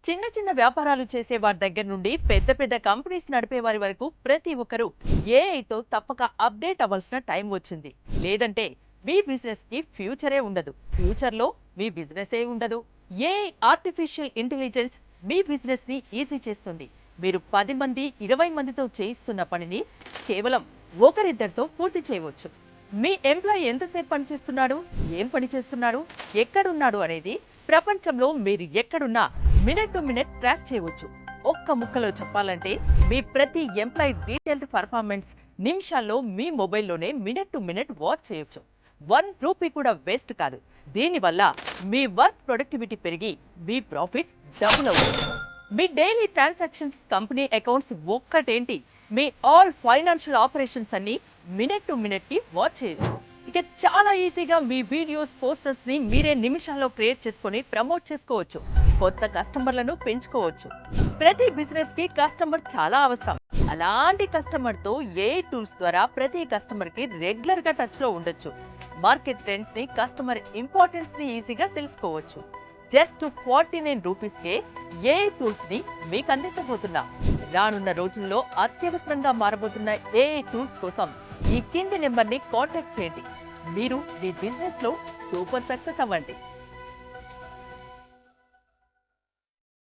చిన్న చిన్న వ్యాపారాలు చేసే వారి దగ్గర నుండి పెద్ద పెద్ద కంపెనీస్ నడిపే వారి వరకు ప్రతి ఒక్కరూ ఏఐతో తప్పక అప్డేట్ అవ్వాల్సిన టైం వచ్చింది. లేదంటే మీ బిజినెస్ కి ఫ్యూచరే ఉండదు. ఫ్యూచర్ లో మీ బిజినెస్ ఏ ఉండదు. ఏఐ ఆర్టిఫిషియల్ ఇంటెలిజెన్స్ మీ బిజినెస్ ని ఈజీ చేస్తుంది. మీరు 10 మంది 20 మందితో చేయిస్తున్న పనిని కేవలం ఒకరిద్దరితో పూర్తి చేయవచ్చు. మీ ఎంప్లాయీ ఎంతసేపు పనిచేస్తున్నాడు, ఏం పని చేస్తున్నాడు, ఎక్కడున్నాడు అనేది ప్రపంచంలో మీరు ఎక్కడున్నా మినిట్ టు మినిట్ ట్రాక్ చేయవచ్చు. ఒక్క ముక్కలో చెప్పాలంటే మీ ప్రతి ఎంప్లాయీ డీటెయిల్డ్ పర్ఫార్మెన్స్ నిమిషాల్లో మీ మొబైల్లోనే మినిట్ టు మినిట్ వాచ్ చేయొచ్చు. 1 రూపీ కూడా వేస్ట్ కాదు. దీనివల్ల మీ వర్క్ ప్రొడక్టివిటీ పెరిగి మీ ప్రాఫిట్ డబుల్ అవుతుంది. మీ daily transactions, company accounts ఒక్కటేంటి, me all financial operations అన్ని మినిట్ టు మినిట్ కి వాచ్ చేయొచ్చు. ఇక చాలా ఈజీగా మీ వీడియోస్, పోస్టర్స్ ని మీరే నిమిషాల్లో క్రియేట్ చేసుకొని ప్రమోట్ చేసుకోవచ్చు. కొత్త కస్టమర్లను పెంచుకోవచ్చు. ప్రతి బిజినెస్ కి కస్టమర్ చాలా అవసరం. అలాంటి కస్టమర్ తో ఏఐ టూల్స్ ద్వారా ప్రతి కస్టమర్ కి రెగ్యులర్ గా టచ్ లో ఉండొచ్చు. మార్కెట్ ట్రెండ్స్ ని, కస్టమర్ ఇంపార్టెన్స్ ని ఈజీగా తెలుసుకోవచ్చు. జస్ట్ 49 రూపీస్కే ఏఐ టూల్స్ ని మీకు అందించబోతున్నాం. రానున్న రోజుల్లో అత్యవసరంగా మారబోతున్న ఏఐ టూల్స్ కోసం ఈ కింది నెంబర్ ని కాంటాక్ట్ చేయండి. మీరు మీ బిజినెస్ లో సూపర్ సక్సెస్ అవ్వండి.